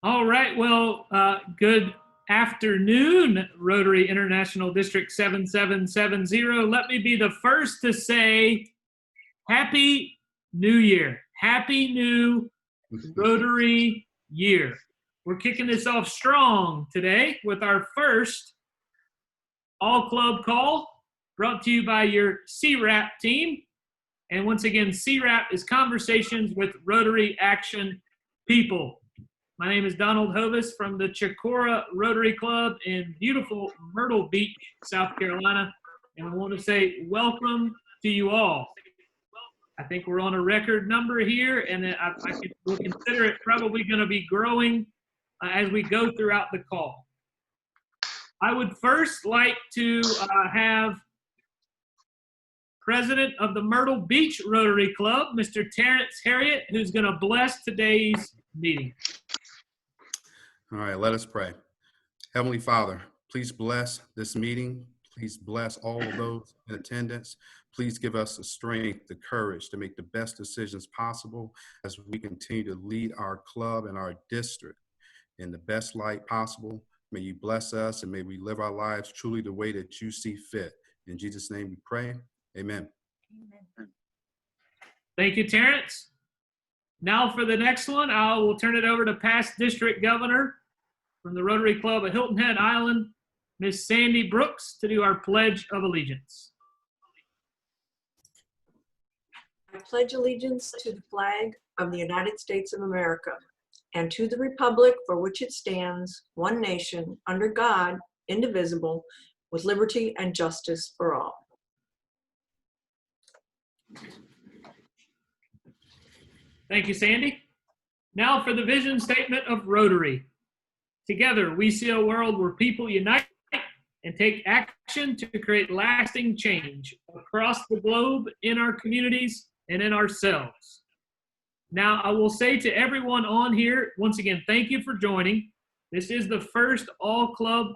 All right, well, good afternoon, Rotary International District 7770. Let me be the first to say Happy New Year. Happy New Rotary Year. We're kicking this off strong today with our first all-club call brought to you by your CWRAP team. And once again, CWRAP is Conversations with Rotary Action People. My name is Donald Hovis from the CWRAP Rotary Club in beautiful Myrtle Beach, South Carolina. And I want to say welcome to you all. I think we're on a record number here, and we'll consider it probably going to be growing as we go throughout the call. I would first like to have President of the Myrtle Beach Rotary Club, Mr. Terrence Harriet, who's going to bless today's meeting. All right, let us pray. Heavenly Father, please bless this meeting. Please bless all of those in attendance. Please give us the strength, the courage to make the best decisions possible as we continue to lead our club and our district in the best light possible. May you bless us and may we live our lives truly the way that you see fit. In Jesus' name we pray. Amen. Thank you, Terrence. Now for the next one, I will turn it over to past district governor from the Rotary Club of Hilton Head Island, Miss Sandy Brooks, to do our Pledge of Allegiance. I pledge allegiance to the flag of the United States of America and to the republic for which it stands, one nation, under God, indivisible, with liberty and justice for all. Thank you, Sandy. Now for the vision statement of Rotary. Together, we see a world where people unite and take action to create lasting change across the globe, in our communities, and in ourselves. Now, I will say to everyone on here, once again, thank you for joining. This is the first all-club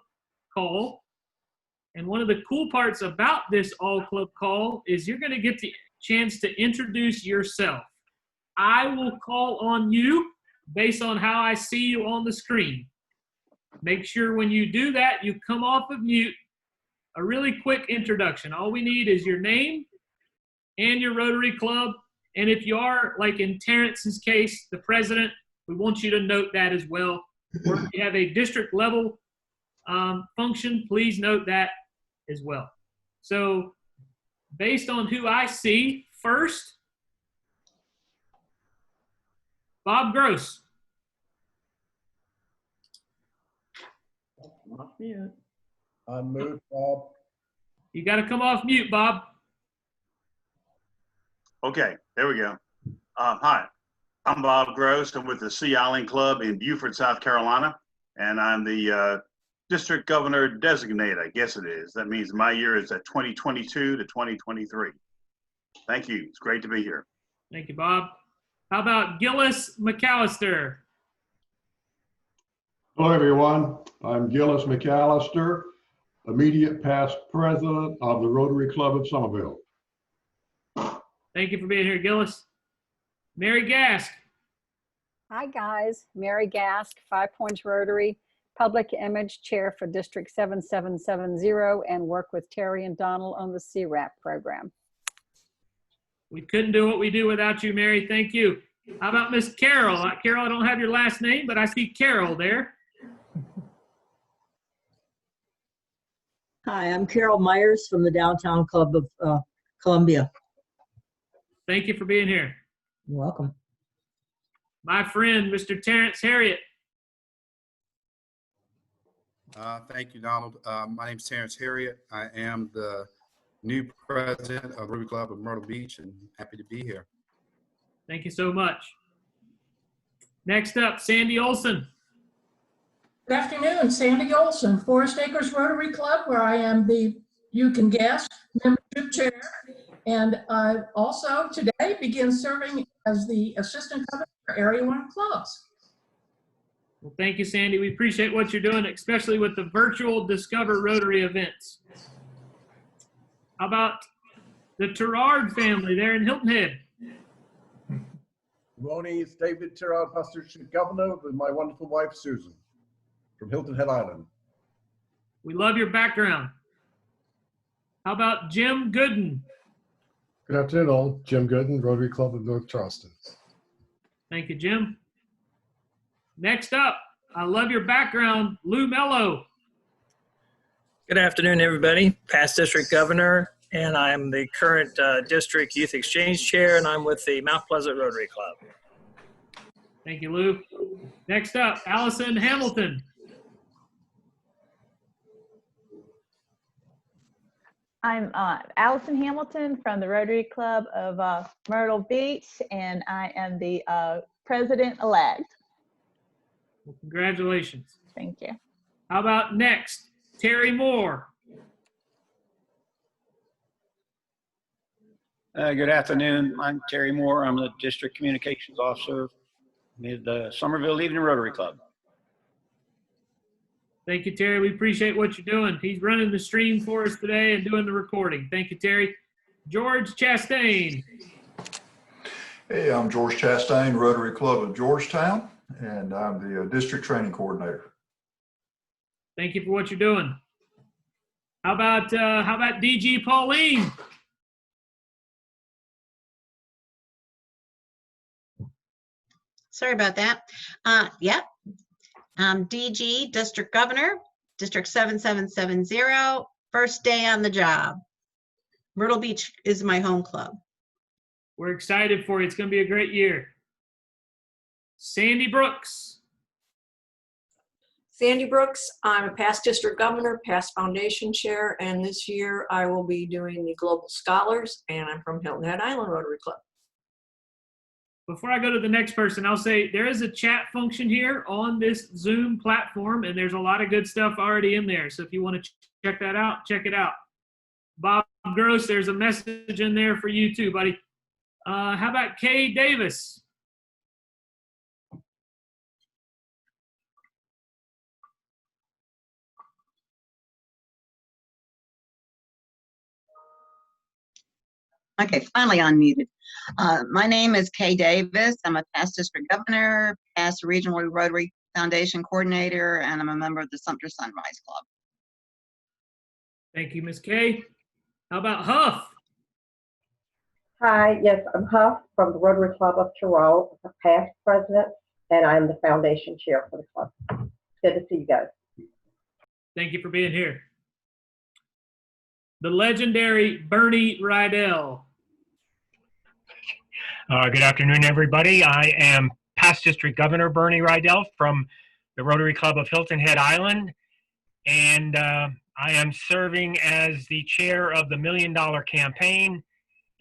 call. And one of the cool parts about this all-club call is you're going to get the chance to introduce yourself. I will call on you based on how I see you on the screen. Make sure when you do that, you come off of mute. A really quick introduction. All we need is your name and your Rotary Club. And if you are, like in Terrence's case, the president, we want you to note that as well. Or if you have a district level function, please note that as well. So based on who I see first, Bob Gross. Not mute. Unmute, Bob. You got to come off mute, Bob. Okay, there we go. Hi, I'm Bob Gross. I'm with the Sea Island Club in Beaufort, South Carolina, and I'm the district governor designate, I guess it is. That means my year is at 2022 to 2023. Thank you. It's great to be here. Thank you, Bob. How about Gillis McAllister? Hello, everyone. I'm Gillis McAllister, immediate past president of the Rotary Club of Somerville. Thank you for being here, Gillis. Mary Gask. Hi, guys. Mary Gask, 5 Points Rotary, Public Image Chair for District 7770, and work with Terry and Donald on the CWRAP program. We couldn't do what we do without you, Mary. Thank you. How about Miss Carol? Carol, I don't have your last name, but I see Carol there. Hi, I'm Carol Myers from the Downtown Club of Columbia. Thank you for being here. You're welcome. My friend, Mr. Terrence Harriet. Thank you, Donald. My name is Terrence Harriet. I am the new president of the Rotary Club of Myrtle Beach and happy to be here. Thank you so much. Next up, Sandy Olson. Good afternoon, Sandy Olson, Forest Acres Rotary Club, where I am the, you can guess, membership chair. And I also today begin serving as the assistant governor for Area 1 clubs. Well, thank you, Sandy. We appreciate what you're doing, especially with the virtual Discover Rotary events. How about the Terrard family there in Hilton Head? Good morning, it's David Tirrell, Past District Governor, with my wonderful wife Susan from Hilton Head Island. We love your background. How about Jim Gooden? Good afternoon, all. Jim Gooden, Rotary Club of North Charleston. Thank you, Jim. Next up, I love your background, Lou Mello. Good afternoon, everybody. Past district governor, and I'm the current district youth exchange chair, and I'm with the Mount Pleasant Rotary Club. Thank you, Lou. Next up, Allison Hamilton. I'm Allison Hamilton from the Rotary Club of Myrtle Beach, and I am the president-elect. Well, congratulations. Thank you. How about next, Terry Moore? Good afternoon. I'm Terry Moore. I'm the District Communications Officer with the Somerville Evening Rotary Club. Thank you, Terry. We appreciate what you're doing. He's running the stream for us today and doing the recording. Thank you, Terry. George Chastain. Hey, I'm George Chastain, Rotary Club of Georgetown, and I'm the District Training Coordinator. Thank you for what you're doing. How about DG Pauline? Sorry about that. Yep. DG, District Governor, District 7770, first day on the job. Myrtle Beach is my home club. We're excited for you. It's going to be a great year. Sandy Brooks. Sandy Brooks, I'm a past district governor, past foundation chair, and this year I will be doing the Global Scholars, and I'm from Hilton Head Island Rotary Club. Before I go to the next person, I'll say there is a chat function here on this Zoom platform, and there's a lot of good stuff already in there. So if you want to check that out, check it out. Bob Gross, there's a message in there for you too, buddy. How about Kay Davis? Okay, finally unmuted. My name is Kay Davis. I'm a past district governor, past regional Rotary Foundation coordinator, and I'm a member of the Sumter Sunrise Club. Thank you, Ms. Kay. How about Huff? Hi, yes, I'm Huff from the Rotary Club of Terrell, a past president, and I'm the foundation chair for the club. Good to see you guys. Thank you for being here. The legendary Bernie Rydell. Good afternoon, everybody. I am past district governor Bernie Rydell from the Rotary Club of Hilton Head Island, and I am serving as the chair of the $1 Million Campaign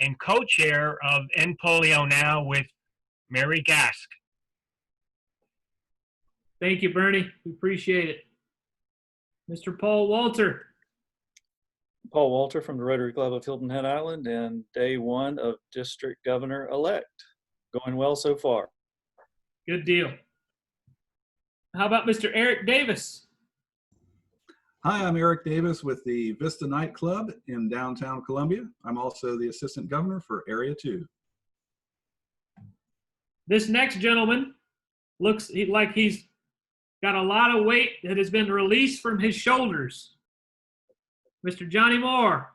and co-chair of End Polio Now with Mary Gask. Thank you, Bernie. We appreciate it. Mr. Paul Walter. Paul Walter from the Rotary Club of Hilton Head Island, and day one of District Governor-elect. Going well so far. Good deal. How about Mr. Eric Davis? Hi, I'm Eric Davis with the Vista Nightclub in downtown Columbia. I'm also the Assistant Governor for Area 2. This next gentleman looks like he's got a lot of weight that has been released from his shoulders. Mr. Johnny Moore.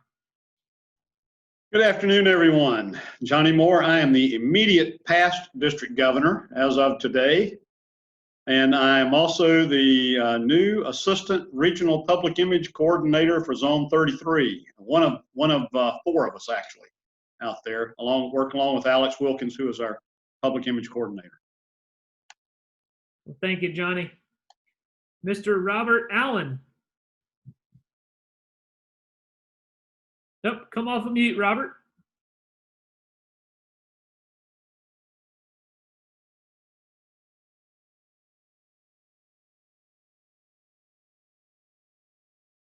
Good afternoon, everyone. Johnny Moore. I am the immediate past district governor as of today, and I am also the new assistant regional public image coordinator for Zone 33. One of four of us actually out there, working along with Alex Wilkins, who is our public image coordinator. Well, thank you, Johnny. Mr. Robert Allen. Nope, come off of mute, Robert.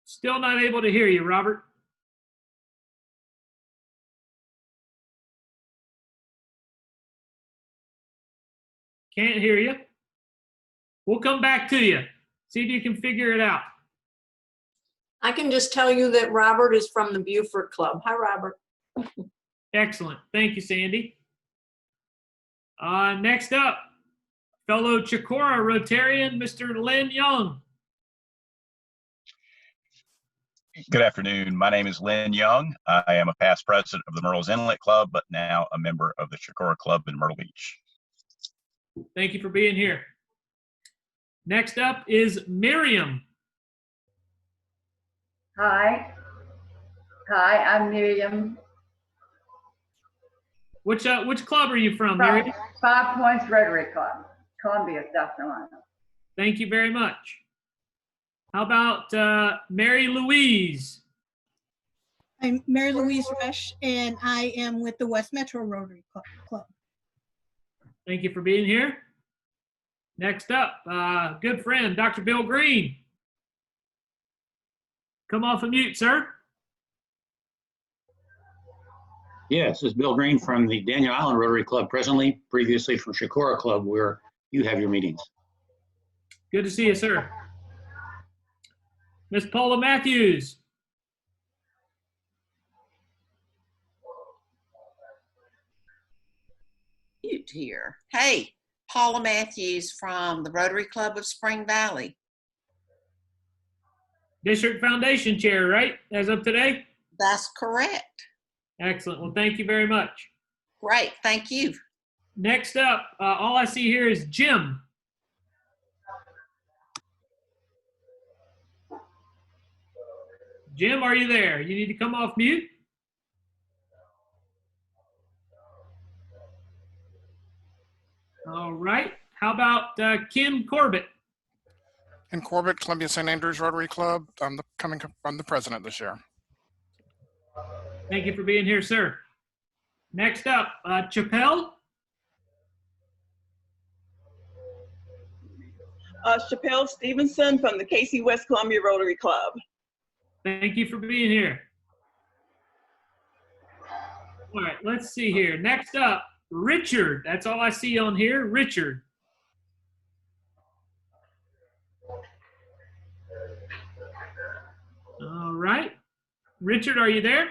Still not able to hear you, Robert. Can't hear you. We'll come back to you. See if you can figure it out. I can just tell you that Robert is from the Beaufort Club. Hi, Robert. Excellent. Thank you, Sandy. Next up, fellow Chicora Rotarian, Mr. Lin Young. Good afternoon. My name is Lynn Young. I am a past president of the Myrtle's Inlet Club, but now a member of the Chicora Club in Myrtle Beach. Thank you for being here. Next up is Miriam. Hi. Hi, I'm Miriam. Which club are you from, Miriam? 5 Points Rotary Club, Columbia, South Carolina. Thank you very much. How about Mary Louise? I'm Mary Louise Rush, and I am with the West Metro Rotary Club. Thank you for being here. Next up, good friend, Dr. Bill Green. Come off of mute, sir. Yes, this is Bill Green from the Daniel Island Rotary Club presently, previously from Chicora Club, where you have your meetings. Good to see you, sir. Miss Paula Matthews. Mute here. Hey, Paula Matthews from the Rotary Club of Spring Valley. District Foundation Chair, right, as of today? That's correct. Excellent. Well, thank you very much. Great. Thank you. Next up, all I see here is Jim. Jim, are you there? You need to come off mute. All right. How about Kim Corbett? In Corbett, Columbia St. Andrews Rotary Club. I'm the president this year. Thank you for being here, sir. Next up, Chappelle. Chappelle Stevenson from the KC West Columbia Rotary Club. Thank you for being here. All right, let's see here. Next up, Richard. That's all I see on here, Richard. All right. Richard, are you there?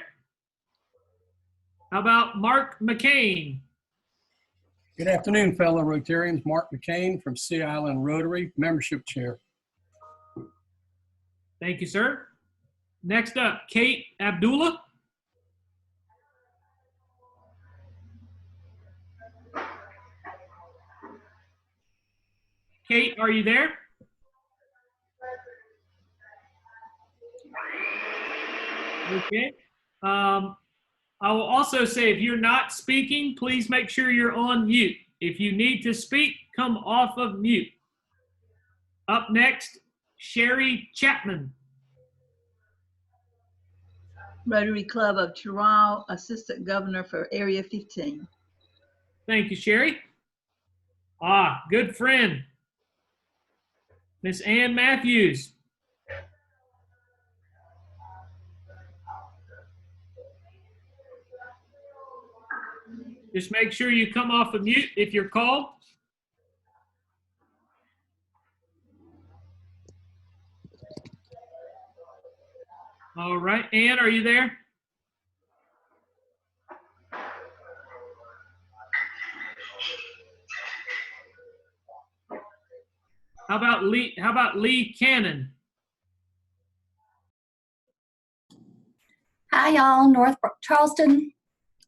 How about Mark McCain? Good afternoon, fellow Rotarians. Mark McCain from Sea Island Rotary, membership chair. Thank you, sir. Next up, Kate Abdullah. Kate, are you there? Okay. I will also say, if you're not speaking, please make sure you're on mute. If you need to speak, come off of mute. Up next, Sherry Chapman. Rotary Club of Toronto, Assistant Governor for Area 15. Thank you, Sherry. Good friend. Miss Ann Matthews. Just make sure you come off of mute if you're called. All right, Ann, are you there? How about Lee Cannon? Hi, y'all. North Charleston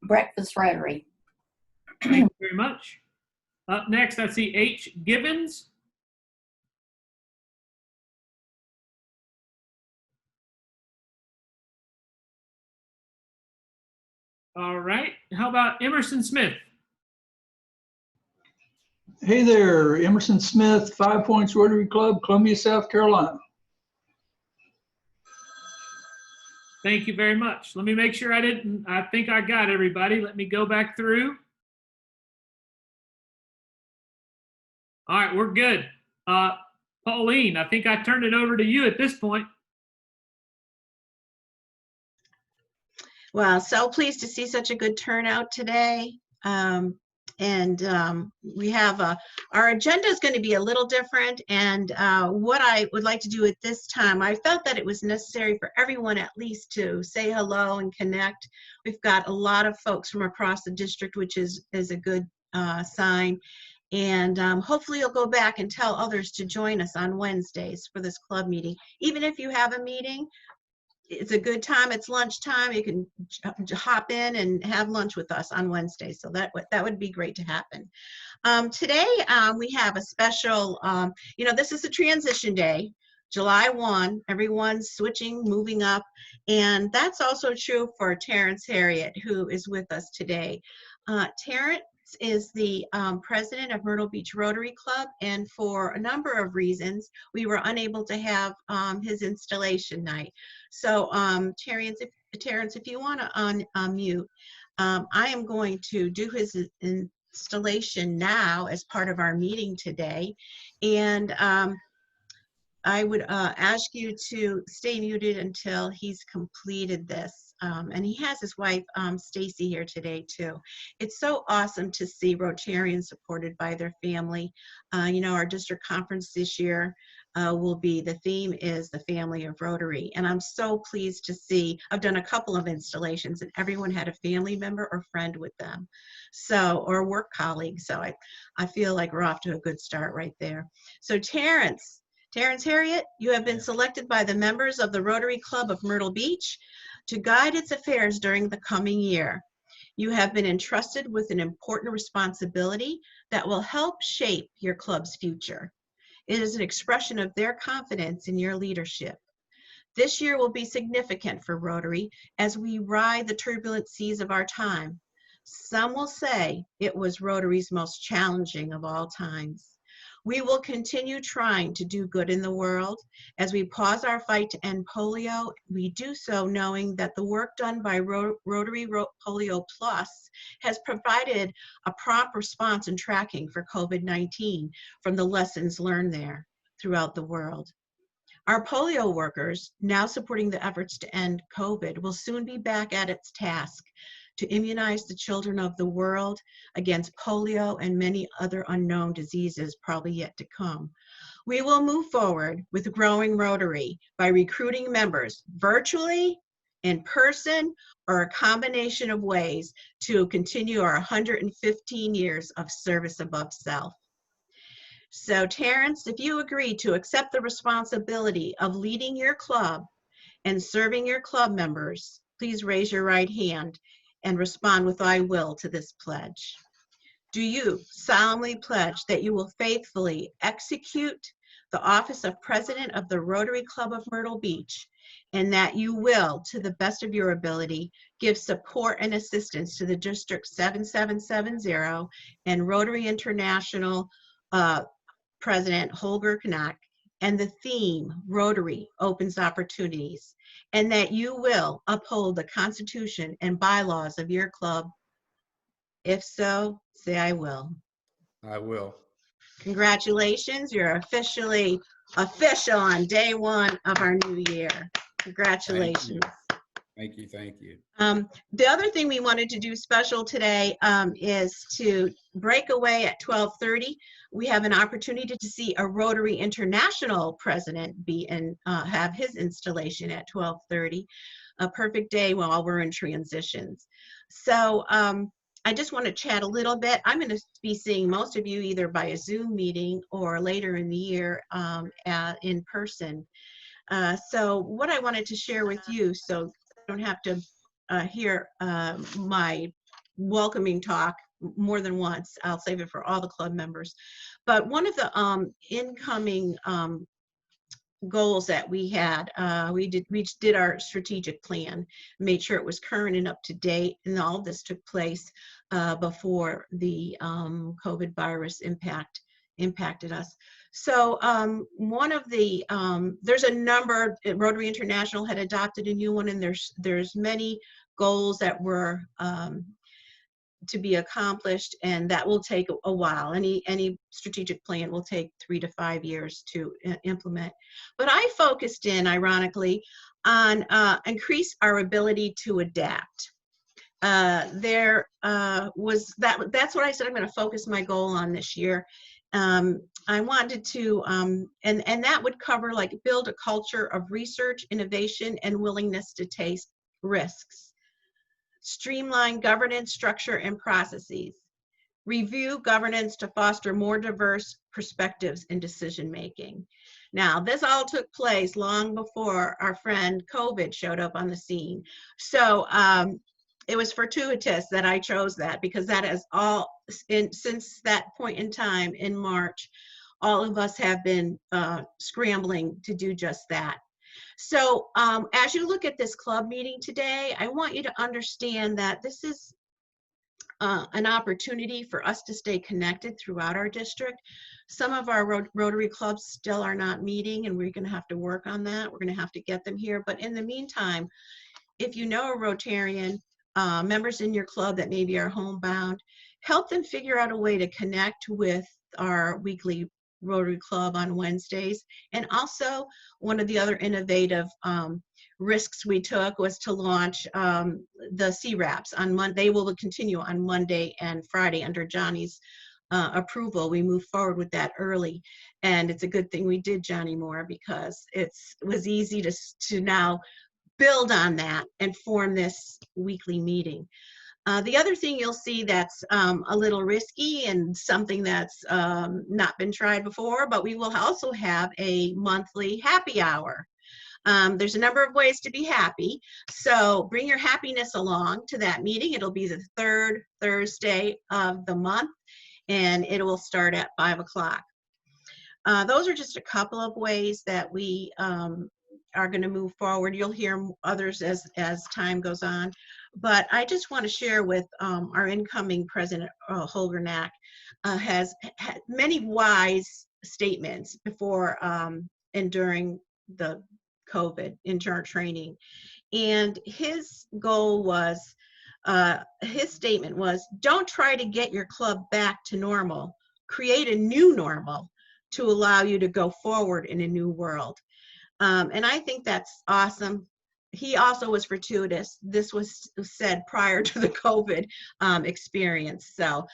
Breakfast Rotary. Thank you very much. Up next, I see H. Gibbons. All right. How about Emerson Smith? Hey there, Emerson Smith, 5 Points Rotary Club, Columbia, South Carolina. Thank you very much. Let me make sure I think I got everybody. Let me go back through. All right, we're good. Pauline, I think I turned it over to you at this point. Well, so pleased to see such a good turnout today. We have our agenda is going to be a little different, and what I would like to do at this time, I felt that it was necessary for everyone at least to say hello and connect. We've got a lot of folks from across the district, which is a good sign. And hopefully you'll go back and tell others to join us on Wednesdays for this club meeting. Even if you have a meeting, it's a good time. It's lunchtime. You can hop in and have lunch with us on Wednesday. So that would be great to happen. Today we have a special, this is a transition day. July 1, everyone's switching, moving up. And that's also true for Terrence Harriet, who is with us today. Terrence is the president of Myrtle Beach Rotary Club, and for a number of reasons, we were unable to have his installation night. So Terrence, if you want to unmute, I am going to do his installation now as part of our meeting today. And I would ask you to stay muted until he's completed this. And he has his wife, Stacy, here today too. It's so awesome to see Rotarians supported by their family. Our district conference this year the theme is the family of Rotary. And I'm so pleased to see, I've done a couple of installations and everyone had a family member or friend with them. Or work colleague. So I feel like we're off to a good start right there. So Terrence Harriet, you have been selected by the members of the Rotary Club of Myrtle Beach to guide its affairs during the coming year. You have been entrusted with an important responsibility that will help shape your club's future. It is an expression of their confidence in your leadership. This year will be significant for Rotary as we ride the turbulent seas of our time. Some will say it was Rotary's most challenging of all times. We will continue trying to do good in the world. As we pause our fight to end polio, we do so knowing that the work done by Rotary Polio Plus has provided a prompt response and tracking for COVID-19 from the lessons learned there throughout the world. Our polio workers, now supporting the efforts to end COVID, will soon be back at its task to immunize the children of the world against polio and many other unknown diseases probably yet to come. We will move forward with growing Rotary by recruiting members virtually, in person, or a combination of ways to continue our 115 years of service above self. So Terrence, if you agree to accept the responsibility of leading your club and serving your club members, please raise your right hand and respond with "I will" to this pledge. Do you solemnly pledge that you will faithfully execute the office of President of the Rotary Club of Myrtle Beach, and that you will, to the best of your ability, give support and assistance to the District 7770 and Rotary International President Holger Knack, and the theme, Rotary Opens Opportunities, and that you will uphold the Constitution and bylaws of your club? If so, say "I will." I will. Congratulations, you're officially official on day one of our new year. Congratulations. Thank you. Thank you. The other thing we wanted to do special today is to break away at 12:30. We have an opportunity to see a Rotary International president be and have his installation at 12:30. A perfect day while we're in transitions. So I just want to chat a little bit. I'm going to be seeing most of you either by a Zoom meeting or later in the year in person. So what I wanted to share with you, so you don't have to hear my welcoming talk more than once. I'll save it for all the club members. But one of the incoming goals that we had, we did our strategic plan, made sure it was current and up to date, and all of this took place before the COVID virus impacted us. So one of the, there's a number, Rotary International had adopted a new one, and there's many goals that were to be accomplished, and that will take a while. Any strategic plan will take 3 to 5 years to implement. But I focused in, ironically, on increase our ability to adapt. That's what I said I'm going to focus my goal on this year. I wanted to, and that would cover like build a culture of research, innovation, and willingness to take risks. Streamline governance, structure, and processes. review governance to foster more diverse perspectives in decision-making. Now, this all took place long before our friend COVID showed up on the scene. So it was fortuitous that I chose that, because that has since that point in time in March, all of us have been scrambling to do just that. So as you look at this club meeting today, I want you to understand that this is an opportunity for us to stay connected throughout our district. Some of our Rotary clubs still are not meeting, and we're going to have to work on that. We're going to have to get them here. But in the meantime, if you know a Rotarian, members in your club that maybe are homebound, help them figure out a way to connect with our weekly Rotary Club on Wednesdays. And also, one of the other innovative risks we took was to launch the CWRAPs on Monday. They will continue on Monday and Friday under Johnny's approval. We moved forward with that early, and it's a good thing we did, Johnny Moore, because it was easy to now build on that and form this weekly meeting. The other thing you'll see that's a little risky and something that's not been tried before, but we will also have a monthly happy hour. There's a number of ways to be happy, so bring your happiness along to that meeting. It'll be the third Thursday of the month, and it will start at 5 o'clock. Those are just a couple of ways that we are going to move forward. You'll hear others as time goes on, but I just want to share with our incoming President Holger Knack has had many wise statements before and during the COVID intern training, and his goal was, his statement was, don't try to get your club back to normal, create a new normal to allow you to go forward in a new world. And I think that's awesome. He also was fortuitous. This was said prior to the COVID experience. So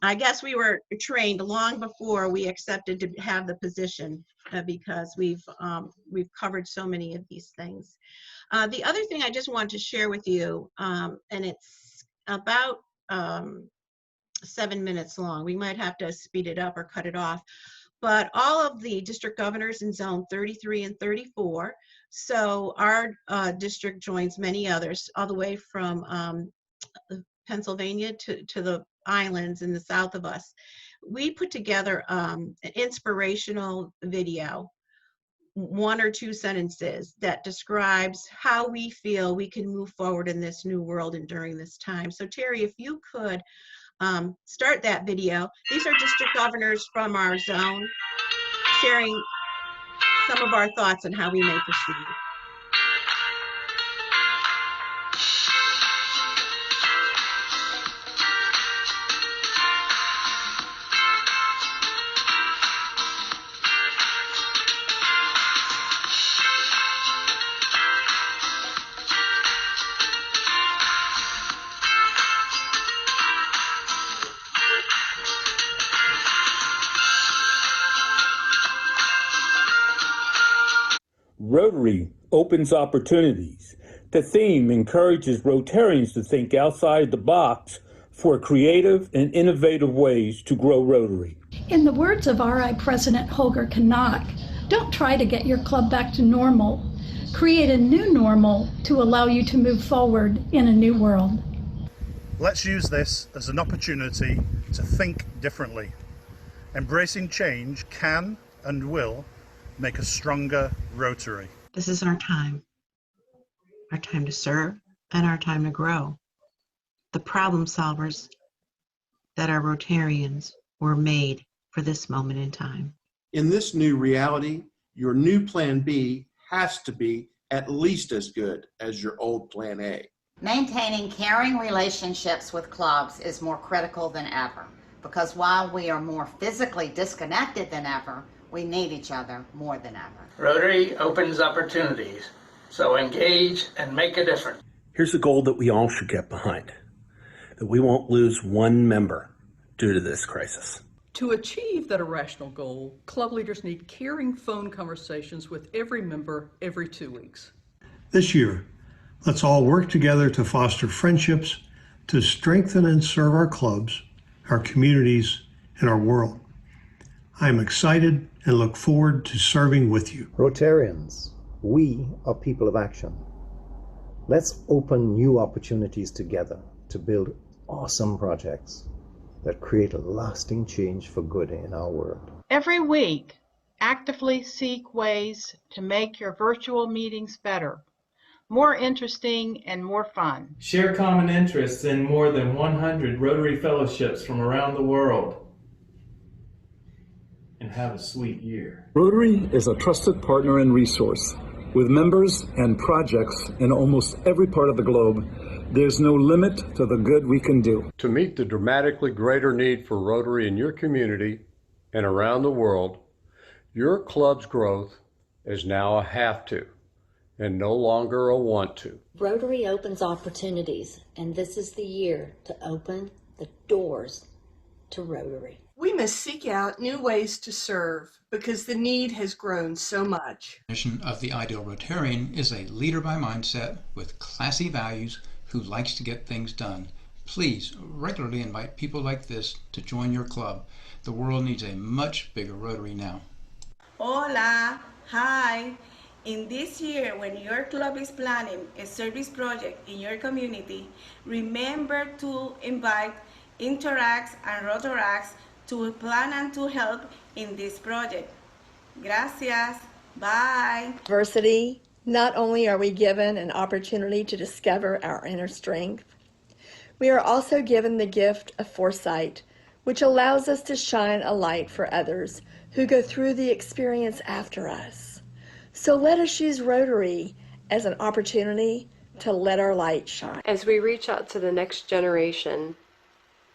I guess we were trained long before we accepted to have the position because we've covered so many of these things. The other thing I just wanted to share with you, and it's about 7 minutes long. We might have to speed it up or cut it off. But all of the district governors in zone 33 and 34, so our district joins many others all the way from Pennsylvania to the islands in the south of us. We put together an inspirational video, 1 or 2 sentences that describes how we feel we can move forward in this new world and during this time. So Terry, if you could start that video. These are district governors from our zone sharing some of our thoughts on how we may proceed. Rotary opens opportunities. The theme encourages Rotarians to think outside the box for creative and innovative ways to grow Rotary. In the words of RI President Holger Knack, don't try to get your club back to normal. Create a new normal to allow you to move forward in a new world. Let's use this as an opportunity to think differently. Embracing change can and will make a stronger Rotary. This is our time to serve and our time to grow. The problem solvers that are Rotarians were made for this moment in time. In this new reality, your new Plan B has to be at least as good as your old Plan A. Maintaining caring relationships with clubs is more critical than ever, because while we are more physically disconnected than ever, we need each other more than ever. Rotary opens opportunities, so engage and make a difference. Here's a goal that we all should get behind, that we won't lose one member due to this crisis. To achieve that irrational goal, club leaders need caring phone conversations with every member every 2 weeks. This year, let's all work together to foster friendships, to strengthen and serve our clubs, our communities, and our world. I am excited and look forward to serving with you. Rotarians, we are people of action. Let's open new opportunities together to build awesome projects that create a lasting change for good in our world. Every week, actively seek ways to make your virtual meetings better, more interesting and more fun. Share common interests in more than 100 Rotary fellowships from around the world. And have a sweet year. Rotary is a trusted partner and resource. With members and projects in almost every part of the globe, there's no limit to the good we can do. To meet the dramatically greater need for Rotary in your community and around the world, your club's growth is now a have to and no longer a want to. Rotary opens opportunities, and this is the year to open the doors to Rotary. We must seek out new ways to serve because the need has grown so much. The mission of the ideal Rotarian is a leader by mindset with classy values who likes to get things done. Please regularly invite people like this to join your club. The world needs a much bigger Rotary now. Hola, hi. In this year, when your club is planning a service project in your community, remember to invite Interacts and Rotaracts to plan and to help in this project. Gracias. Bye. Diversity. Not only are we given an opportunity to discover our inner strength, we are also given the gift of foresight, which allows us to shine a light for others who go through the experience after us. So let us use Rotary as an opportunity to let our light shine. As we reach out to the next generation,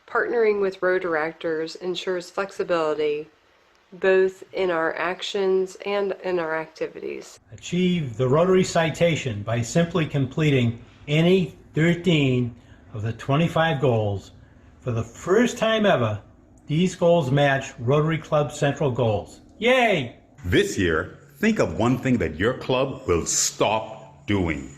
partnering with Rotaractors ensures flexibility both in our actions and in our activities. Achieve the Rotary citation by simply completing any 13 of the 25 goals. For the first time ever, these goals match Rotary Club Central goals. Yay! This year, think of one thing that your club will stop doing,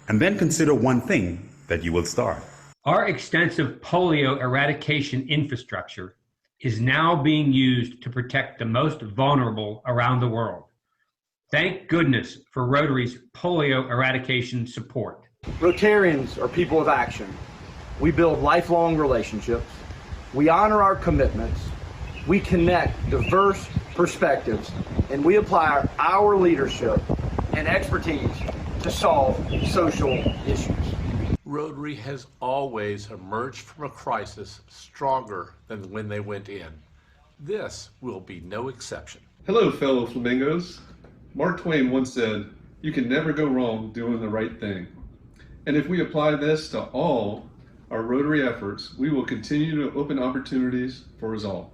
and then consider one thing that you will start. Our extensive polio eradication infrastructure is now being used to protect the most vulnerable around the world. Thank goodness for Rotary's polio eradication support. Rotarians are people of action. We build lifelong relationships. We honor our commitments. We connect diverse perspectives, and we apply our leadership and expertise to solve social issues. Rotary has always emerged from a crisis stronger than when they went in. This will be no exception. Hello, fellow flamingos. Mark Twain once said, "You can never go wrong doing the right thing." And if we apply this to all our Rotary efforts, we will continue to open opportunities for us all.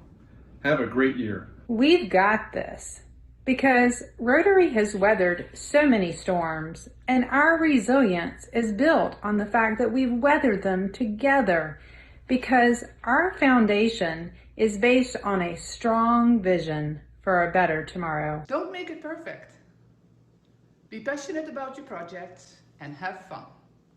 Have a great year. We've got this because Rotary has weathered so many storms, and our resilience is built on the fact that we've weathered them together because our foundation is based on a strong vision for a better tomorrow. Don't make it perfect. Be passionate about your projects and have fun.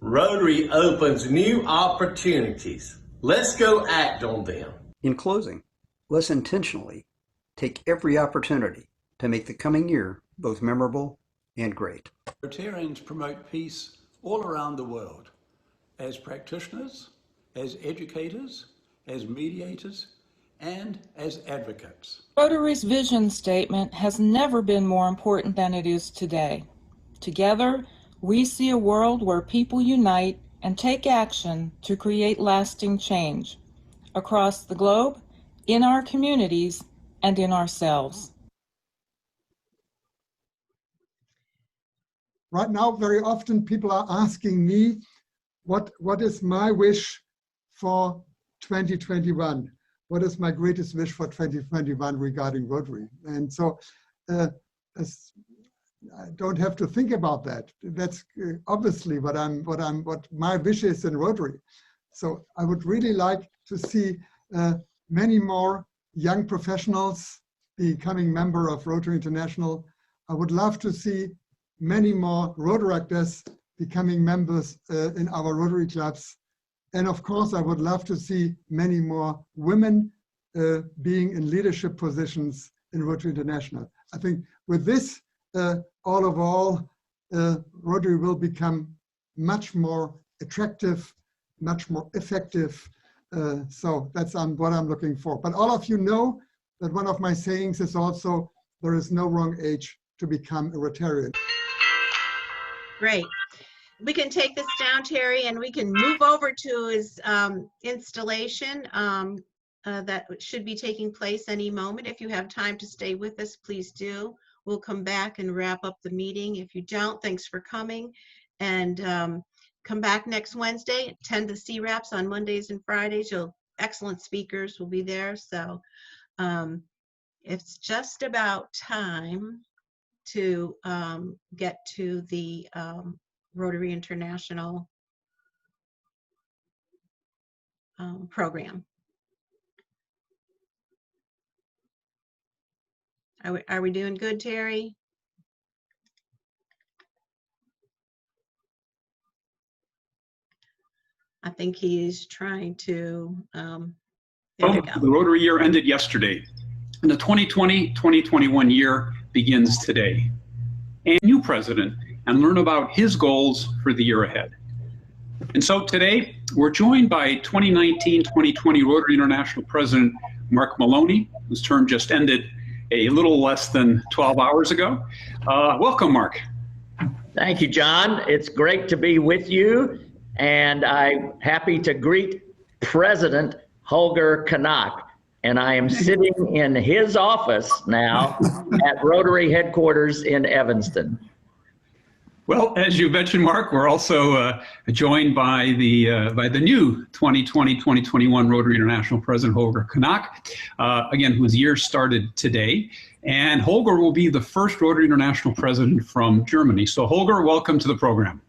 Rotary opens new opportunities. Let's go act on them. In closing, let's intentionally take every opportunity to make the coming year both memorable and great. Rotarians promote peace all around the world as practitioners, as educators, as mediators, and as advocates. Rotary's vision statement has never been more important than it is today. Together, we see a world where people unite and take action to create lasting change across the globe, in our communities, and in ourselves. Right now, very often people are asking me, what is my wish for 2021? What is my greatest wish for 2021 regarding Rotary? And so I don't have to think about that. That's obviously what my wish is in Rotary. So I would really like to see many more young professionals becoming member of Rotary International. I would love to see many more Rotaractors becoming members in our Rotary clubs. And of course, I would love to see many more women being in leadership positions in Rotary International. I think with this, all of all, Rotary will become much more attractive, much more effective. So that's what I'm looking for. But all of you know that one of my sayings is also, there is no wrong age to become a Rotarian. Great. We can take this down, Terry, and we can move over to his installation that should be taking place any moment. If you have time to stay with us, please do. We'll come back and wrap up the meeting. If you don't, thanks for coming. And come back next Wednesday. Attend the CWRAPs on Mondays and Fridays. Excellent speakers will be there. So it's just about time to get to the Rotary International program. Are we doing good, Terry? I think he's trying to, The Rotary year ended yesterday, and the 2020-2021 year begins today. And new president, and learn about his goals for the year ahead. And so today, we're joined by 2019-2020 Rotary International President Mark Maloney, whose term just ended a little less than 12 hours ago. Welcome, Mark. Thank you, John. It's great to be with you, and I'm happy to greet President Holger Kanak. And I am sitting in his office now at Rotary headquarters in Evanston. Well, as you mentioned, Mark, we're also joined by the new 2020-2021 Rotary International President Holger Kanak, again, whose year started today. And Holger will be the first Rotary International President from Germany. So Holger, welcome to the program.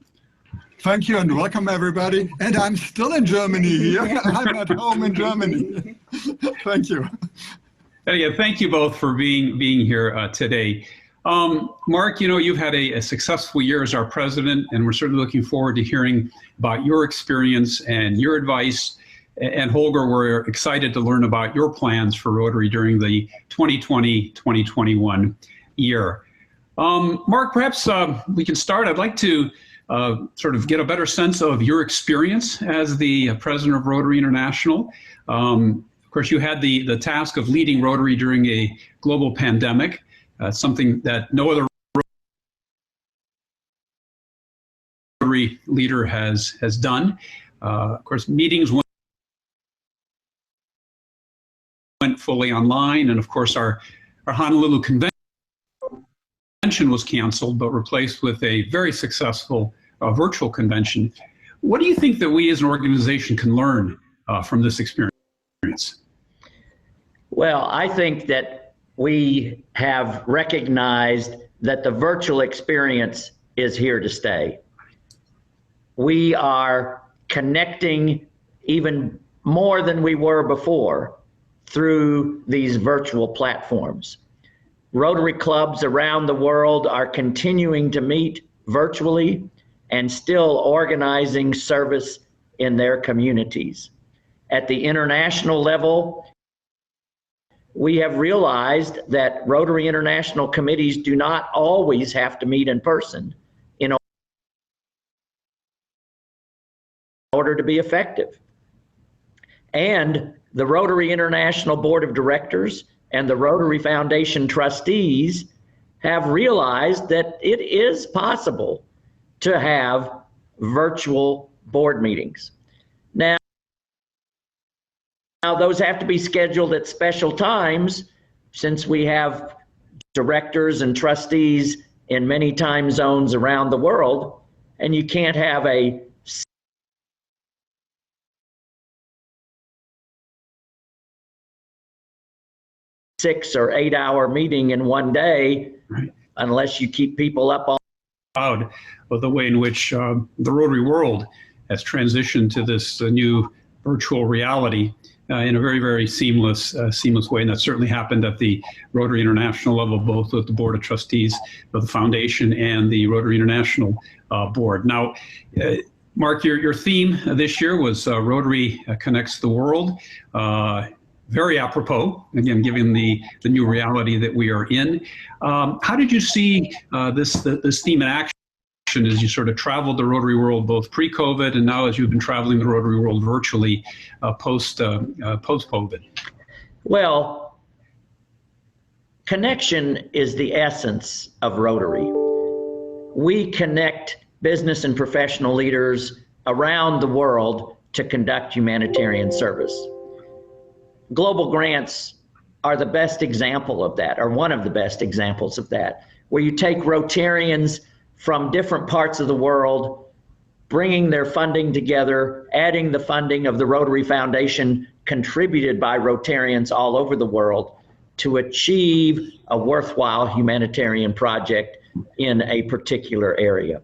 Thank you and welcome everybody. And I'm still in Germany here. I'm at home in Germany. Thank you. And again, thank you both for being here today. Mark, you know, you've had a successful year as our president, and we're certainly looking forward to hearing about your experience and your advice. And Holger, we're excited to learn about your plans for Rotary during the 2020-2021 year. Mark, perhaps we can start. I'd like to sort of get a better sense of your experience as the president of Rotary International. Of course, you had the task of leading Rotary during a global pandemic. Something that no other Rotary leader has done. Of course, meetings went fully online, and of course, our Honolulu convention was canceled, but replaced with a very successful virtual convention. What do you think that we as an organization can learn from this experience? Well, I think that we have recognized that the virtual experience is here to stay. We are connecting even more than we were before through these virtual platforms. Rotary clubs around the world are continuing to meet virtually and still organizing service in their communities. At the international level, we have realized that Rotary International committees do not always have to meet in person in order to be effective. And the Rotary International Board of Directors and the Rotary Foundation trustees have realized that it is possible to have virtual board meetings. Now, those have to be scheduled at special times since we have directors and trustees in many time zones around the world, and you can't have a 6 or 8 hour meeting in one day, right, unless you keep people up all proud of the way in which the Rotary world has transitioned to this new virtual reality in a very, very seamless way. And that certainly happened at the Rotary International level, both with the Board of Trustees of the Foundation and the Rotary International Board. Now, Mark, your theme this year was Rotary Connects the World. Very apropos, again, given the new reality that we are in. How did you see this theme in action as you sort of traveled the Rotary world, both pre-COVID and now as you've been traveling the Rotary world virtually post-COVID? Well, connection is the essence of Rotary. We connect business and professional leaders around the world to conduct humanitarian service. Global grants are the best example of that, or one of the best examples of that, where you take Rotarians from different parts of the world, bringing their funding together, adding the funding of the Rotary Foundation contributed by Rotarians all over the world to achieve a worthwhile humanitarian project in a particular area.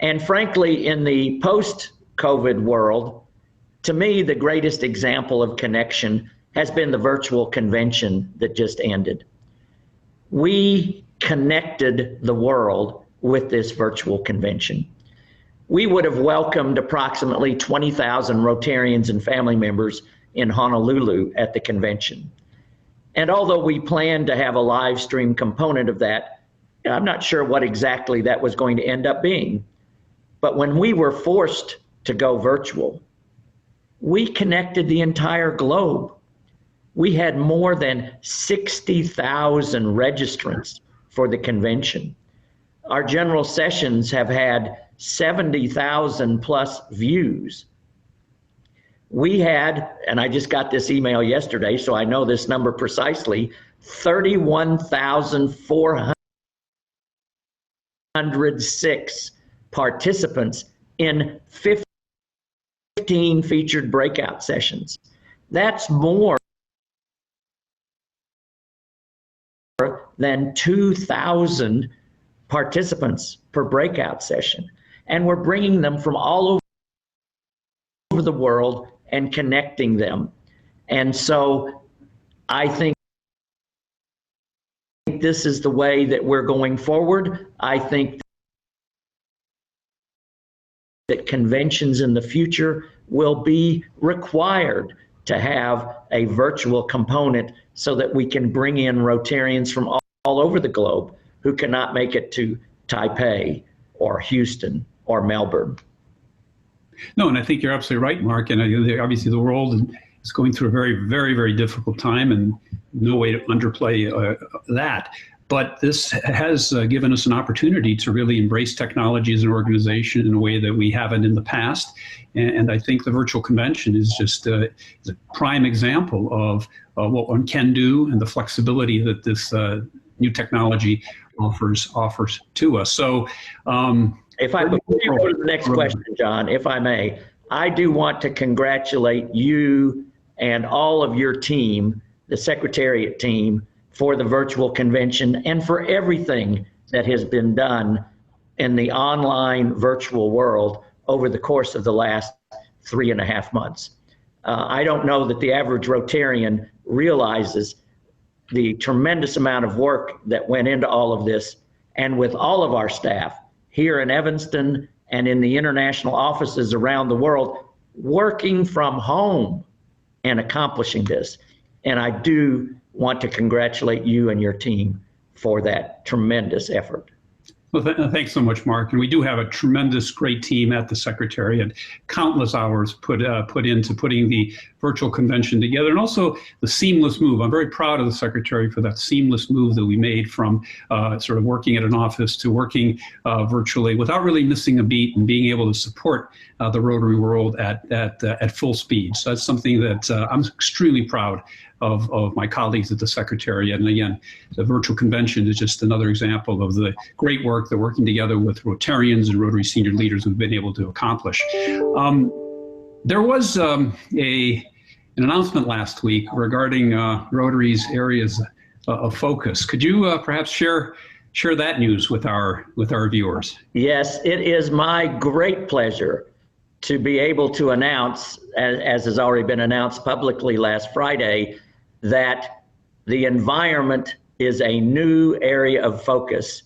And frankly, in the post-COVID world, to me, the greatest example of connection has been the virtual convention that just ended. We connected the world with this virtual convention. We would have welcomed approximately 20,000 Rotarians and family members in Honolulu at the convention. And although we planned to have a live stream component of that, I'm not sure what exactly that was going to end up being. But when we were forced to go virtual, we connected the entire globe. We had more than 60,000 registrants for the convention. Our general sessions have had 70,000 plus views. We had, and I just got this email yesterday, so I know this number precisely, 31,406 participants in 15 featured breakout sessions. That's more than 2,000 participants per breakout session. And we're bringing them from all over the world and connecting them. And so I think this is the way that we're going forward. I think that conventions in the future will be required to have a virtual component so that we can bring in Rotarians from all over the globe who cannot make it to Taipei or Houston or Melbourne. No, and I think you're absolutely right, Mark. And obviously the world is going through a very, very, very difficult time, and no way to underplay that. But this has given us an opportunity to really embrace technology as an organization in a way that we haven't in the past. And I think the virtual convention is just is a prime example of what one can do and the flexibility that this new technology offers to us. So before you go to the next question, John, if I may, I do want to congratulate you and all of your team, the Secretariat team, for the virtual convention and for everything that has been done in the online virtual world over the course of the last 3.5 months. I don't know that the average Rotarian realizes the tremendous amount of work that went into all of this, and with all of our staff here in Evanston and in the international offices around the world, working from home and accomplishing this. And I do want to congratulate you and your team for that tremendous effort. Well, thanks so much, Mark. And we do have a tremendous, great team at the Secretariat. Countless hours put into putting the virtual convention together, and also the seamless move. I'm very proud of the Secretary for that seamless move that we made from sort of working at an office to working virtually without really missing a beat, and being able to support the Rotary world at full speed. So that's something that I'm extremely proud of my colleagues at the Secretariat. And again, the virtual convention is just another example of the great work that working together with Rotarians and Rotary senior leaders have been able to accomplish. There was an announcement last week regarding Rotary's areas of focus. Could you perhaps share that news with our viewers? Yes, it is my great pleasure to be able to announce, as has already been announced publicly last Friday, that the environment is a new area of focus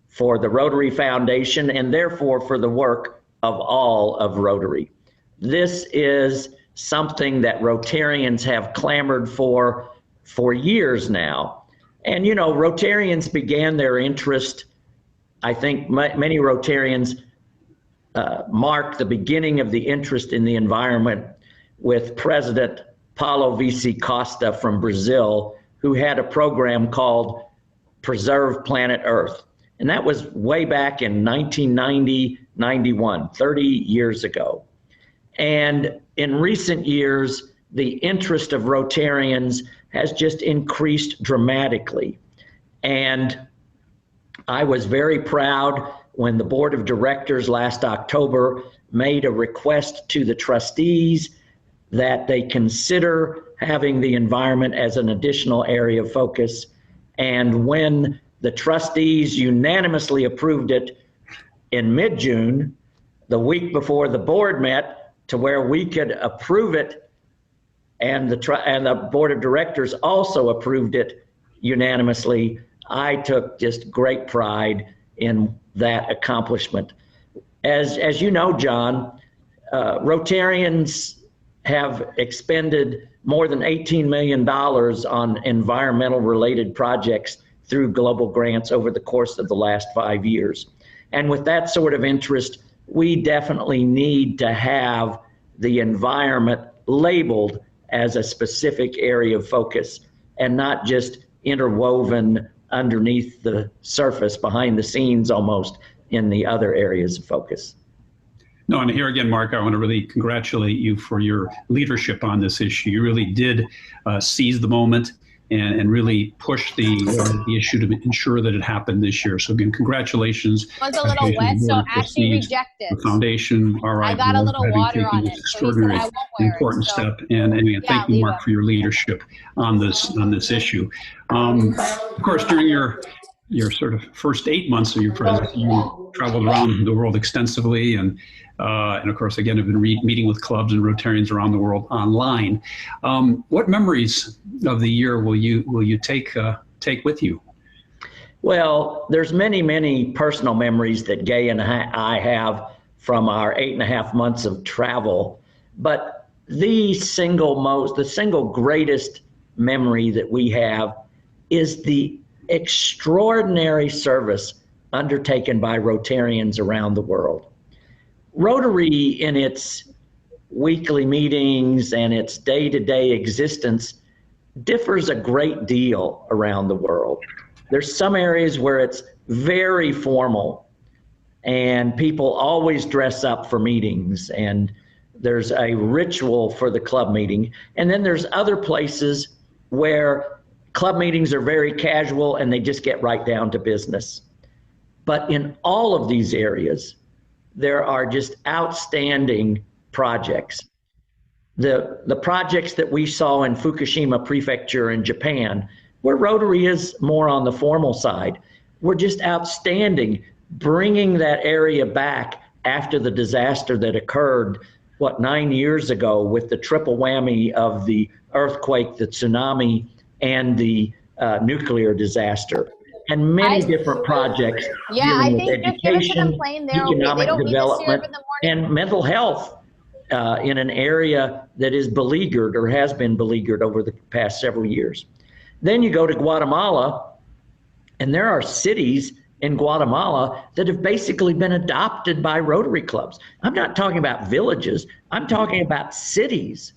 for the Rotary Foundation, and therefore for the work of all of Rotary. This is something that Rotarians have clamored for years now. And, you know, Rotarians began their interest, I think many Rotarians mark the beginning of the interest in the environment with President Paulo Vici Costa from Brazil, who had a program called Preserve Planet Earth. And that was way back in 1990, 91, 30 years ago. And in recent years, the interest of Rotarians has just increased dramatically. And I was very proud when the board of directors last October made a request to the trustees that they consider having the environment as an additional area of focus. And when the trustees unanimously approved it in mid-June, the week before the board met, to where we could approve it, and the board of directors also approved it unanimously, I took just great pride in that accomplishment. As you know, John, Rotarians have expended more than $18 million on environmental related projects through global grants over the course of the last 5 years. And with that sort of interest, we definitely need to have the environment labeled as a specific area of focus and not just interwoven underneath the surface, behind the scenes almost, in the other areas of focus. No, and here again, Mark, I want to really congratulate you for your leadership on this issue. You really did seize the moment and really push the issue to ensure that it happened this year. So again, congratulations. It was a little wet, so Ashley rejected. The foundation, all right. I got a little water on it, so he said I won't wear important it. So, step, and again, thank you, leave Mark, it. for your leadership on this issue. Of course, during your sort of first 8 months of your presidency, you traveled around the world extensively, and of course, again, have been meeting with clubs and Rotarians around the world online. What memories of the year will you take with you? Well, there's many personal memories that Gay and I have from our 8.5 months of travel, but the single greatest memory that we have is the extraordinary service undertaken by Rotarians around the world. Rotary, in its weekly meetings and its day-to-day existence, differs a great deal around the world. There's some areas where it's very formal and people always dress up for meetings and there's a ritual for the club meeting. And then there's other places where club meetings are very casual and they just get right down to business. But in all of these areas, there are just outstanding projects. The projects that we saw in Fukushima Prefecture in Japan, where Rotary is more on the formal side, were just outstanding, bringing that area back after the disaster that occurred, 9 years ago, with the triple whammy of the earthquake, the tsunami, and the nuclear disaster. And many different projects. Yeah, I think just give it to them education, plain. They're okay. They don't need to syrup in the morning. And mental health in an area that is beleaguered or has been beleaguered over the past several years. Then you go to Guatemala, and there are cities in Guatemala that have basically been adopted by Rotary clubs. I'm not talking about villages. I'm talking about cities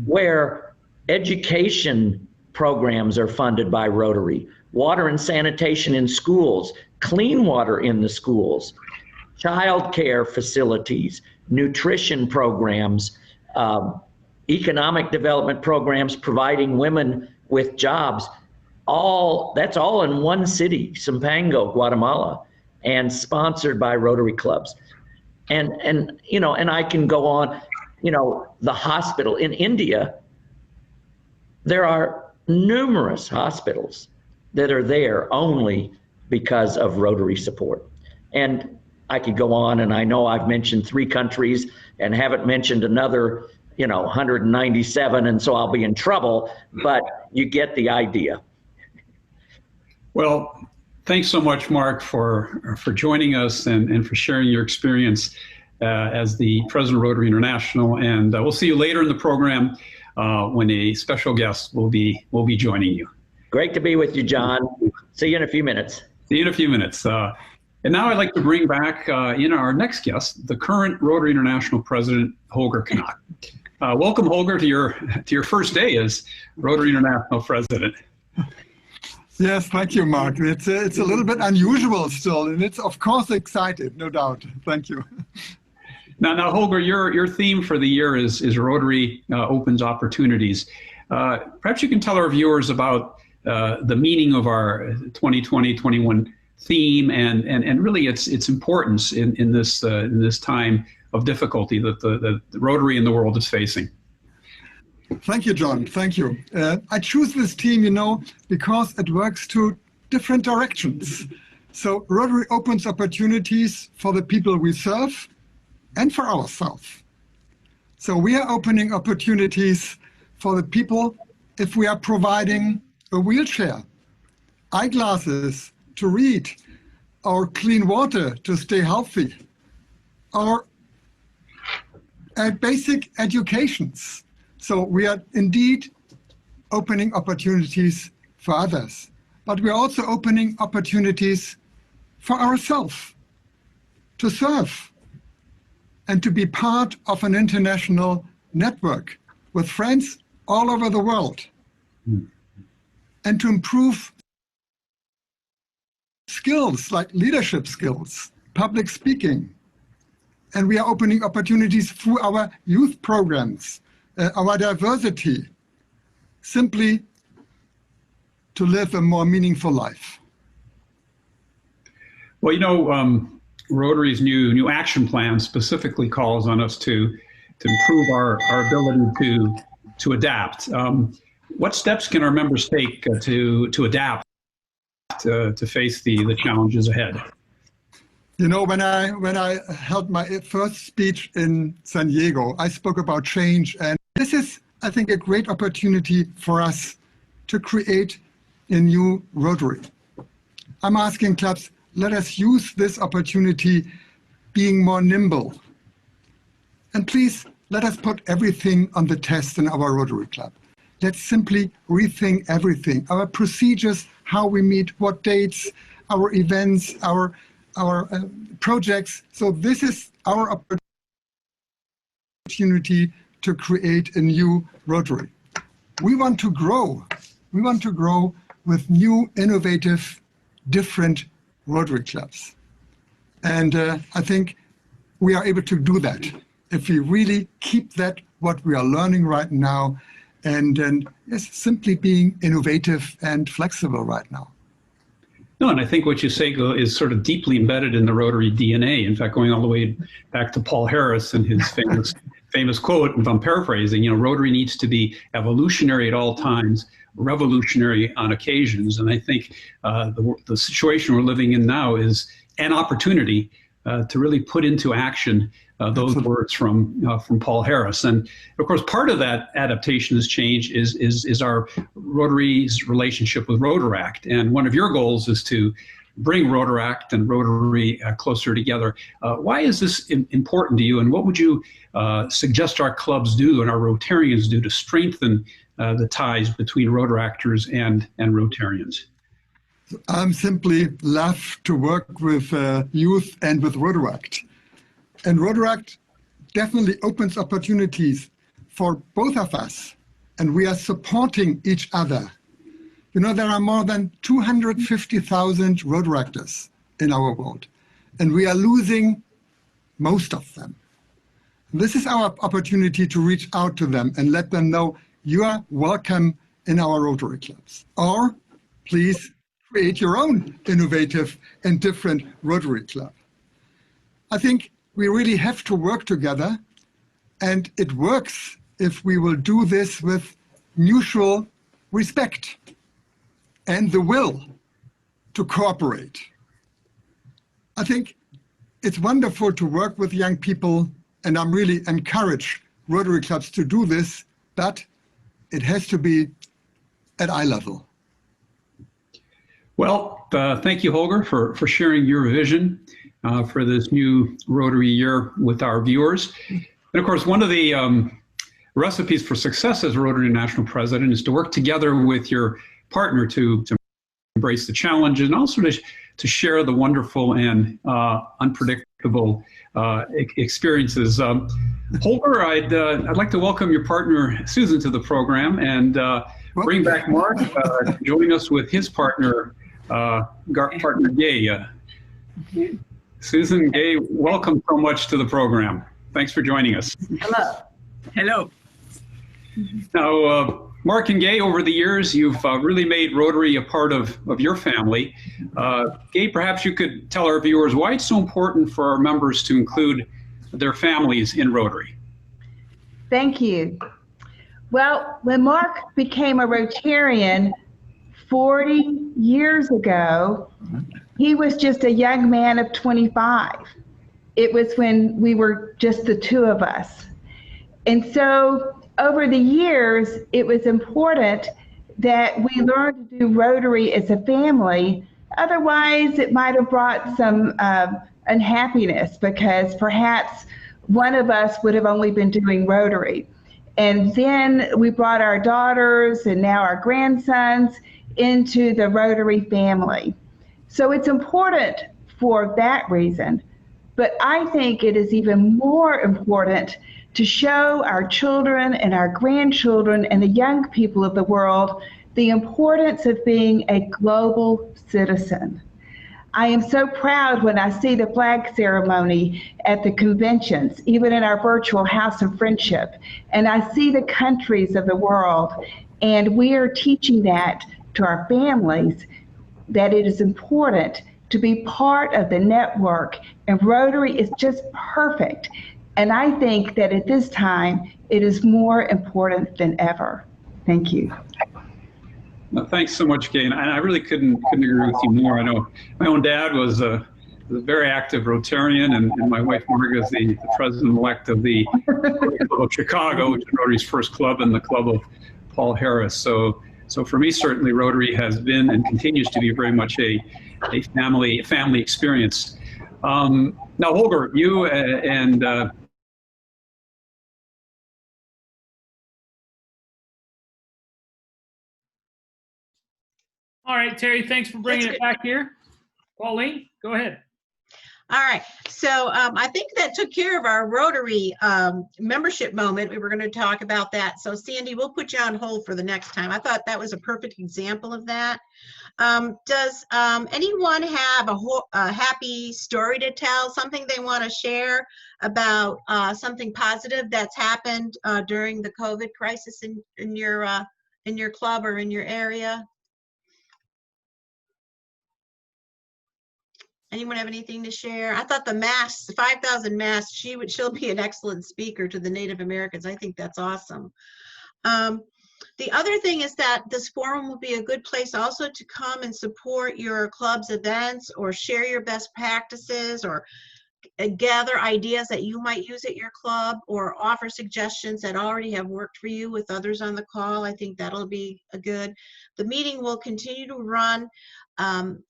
where education programs are funded by Rotary, water and sanitation in schools, clean water in the schools, child care facilities, nutrition programs, economic development programs providing women with jobs. That's all in one city, Zumpango, Guatemala, and sponsored by Rotary clubs. And I can go on, the hospital in India, there are numerous hospitals that are there only because of Rotary support. And I could go on, and I know I've mentioned 3 countries and haven't mentioned another, 197, and so I'll be in trouble, but you get the idea. Well, thanks so much, Mark, for joining us and for sharing your experience as the President of Rotary International. And we'll see you later in the program when a special guest will be joining you. Great to be with you, John. See you in a few minutes. See you in a few minutes. And now I'd like to bring back in our next guest, the current Rotary International President, Holger Knock. Welcome, Holger, to your first day as Rotary International President. Yes, thank you, Mark. It's a little bit unusual still, and it's of course excited, no doubt. Thank you. Now, Holger, your theme for the year is Rotary opens opportunities. Perhaps you can tell our viewers about the meaning of our 2020-21 theme and really its importance in this time of difficulty that the Rotary and the world is facing. Thank you, John. Thank you. I choose this theme, because it works to different directions. So Rotary opens opportunities for the people we serve and for ourselves. So we are opening opportunities for the people if we are providing a wheelchair, eyeglasses to read, or clean water to stay healthy, or basic educations. So we are indeed opening opportunities for others, but we're also opening opportunities for ourselves to serve and to be part of an international network with friends all over the world, and to improve skills like leadership skills, public speaking. And we are opening opportunities through our youth programs, our diversity, simply to live a more meaningful life. Well, Rotary's new action plan specifically calls on us to improve our ability to adapt. What steps can our members take to adapt to face the challenges ahead? When I held my first speech in San Diego, I spoke about change, and this is, I think, a great opportunity for us to create a new Rotary. I'm asking clubs, let us use this opportunity being more nimble. And please, let us put everything on the test in our Rotary Club. Let's simply rethink everything, our procedures, how we meet, what dates, our events, our projects. So this is our opportunity to create a new Rotary. We want to grow. We want to grow with new, innovative, different Rotary clubs. And I think we are able to do that if we really keep that, what we are learning right now, and yes, simply being innovative and flexible right now. No, and I think what you say is sort of deeply embedded in the Rotary DNA. In fact, going all the way back to Paul Harris and his famous quote, if I'm paraphrasing, Rotary needs to be evolutionary at all times, revolutionary on occasions. And I think the situation we're living in now is an opportunity to really put into action those words from Paul Harris. And of course, part of that adaptation has changed is our Rotary's relationship with Rotaract. And one of your goals is to bring Rotaract and Rotary closer together. Why is this important to you, and what would you suggest our clubs do and our Rotarians do to strengthen the ties between Rotaractors and Rotarians? I'm simply love to work with youth and with Rotaract. And Rotaract definitely opens opportunities for both of us, and we are supporting each other. There are more than 250,000 Rotaractors in our world, and we are losing most of them. This is our opportunity to reach out to them and let them know you are welcome in our Rotary clubs. Or please create your own innovative and different Rotary club. I think we really have to work together, and it works if we will do this with mutual respect and the will to cooperate. I think it's wonderful to work with young people, and I'm really encourage Rotary clubs to do this, but it has to be at eye level. Well, thank you, Holger, for sharing your vision for this new Rotary year with our viewers. And of course, one of the recipes for success as Rotary National President is to work together with your partner to embrace the challenges and also to share the wonderful and unpredictable experiences. Holger, I'd like to welcome your partner Susan to the program and bring back Mark to join us with his partner, partner Gay. Susan, Gay, welcome so much to the program. Thanks for joining us. Hello. Hello. Now, Mark and Gay, over the years, you've really made Rotary a part of your family. Gay, perhaps you could tell our viewers why it's so important for our members to include their families in Rotary. Thank you. Well, when Mark became a Rotarian 40 years ago, he was just a young man of 25. It was when we were just the two of us. And so over the years, it was important that we learned to do Rotary as a family. Otherwise, it might have brought some unhappiness because perhaps one of us would have only been doing Rotary. And then we brought our daughters and now our grandsons into the Rotary family. So it's important for that reason. But I think it is even more important to show our children and our grandchildren and the young people of the world the importance of being a global citizen. I am so proud when I see the flag ceremony at the conventions, even in our virtual House of Friendship, and I see the countries of the world, and we are teaching that to our families, that it is important to be part of the network, and Rotary is just perfect. And I think that at this time, it is more important than ever. Thank you. Well, thanks so much, Gay. And I really couldn't agree with you more. I know my own dad was a very active Rotarian, and my wife, Margaret, is the president-elect of the Club of Chicago, which is Rotary's first club, and the club of Paul Harris. So for me, certainly, Rotary has been and continues to be very much a family experience. Now, Holger, you and all right, Terry, thanks for bringing it back here. Pauline, go ahead. All right, so I think that took care of our Rotary membership moment. We were going to talk about that. So Sandy, we'll put you on hold for the next time. I thought that was a perfect example of that. Does anyone have a happy story to tell, something they want to share about something positive that's happened during the COVID crisis in your club or in your area? Anyone have anything to share? I thought the masks, the 5,000 masks, she'll be an excellent speaker to the Native Americans. I think that's awesome. The other thing is that this forum will be a good place also to come and support your club's events or share your best practices or gather ideas that you might use at your club or offer suggestions that already have worked for you with others on the call. I think that'll be a good. The meeting will continue to run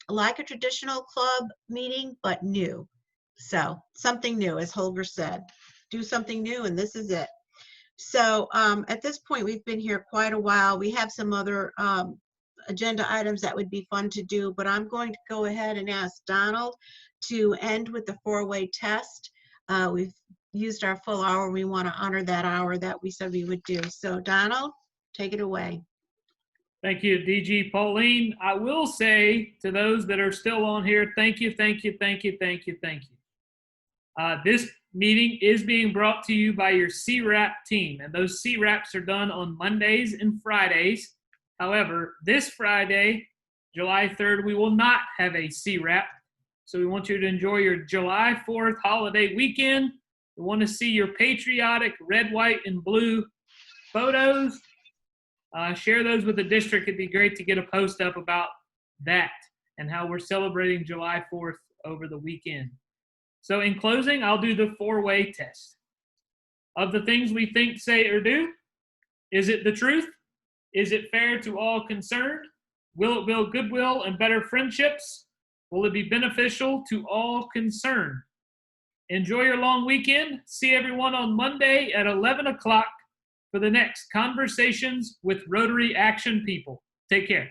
like a traditional club meeting, but new. So something new, as Holger said, do something new, and this is it. So at this point, we've been here quite a while. We have some other agenda items that would be fun to do, but I'm going to go ahead and ask Donald to end with the four-way test. We've used our full hour. We want to honor that hour that we said we would do. So Donald, take it away. Thank you, DG. Pauline, I will say to those that are still on here, thank you, thank you, thank you, thank you, thank you. This meeting is being brought to you by your CWRAP team, and those CWRAPs are done on Mondays and Fridays. However, this Friday, July 3rd, we will not have a CWRAP, so we want you to enjoy your July 4th holiday weekend. We want to see your patriotic red, white, and blue photos. Share those with the district. It'd be great to get a post up about that and how we're celebrating July 4th over the weekend. So in closing, I'll do the four-way test. Of the things we think, say, or do, is it the truth? Is it fair to all concerned? Will it build goodwill and better friendships? Will it be beneficial to all concerned? Enjoy your long weekend. See everyone on Monday at 11 o'clock for the next Conversations with Rotary Action People. Take care.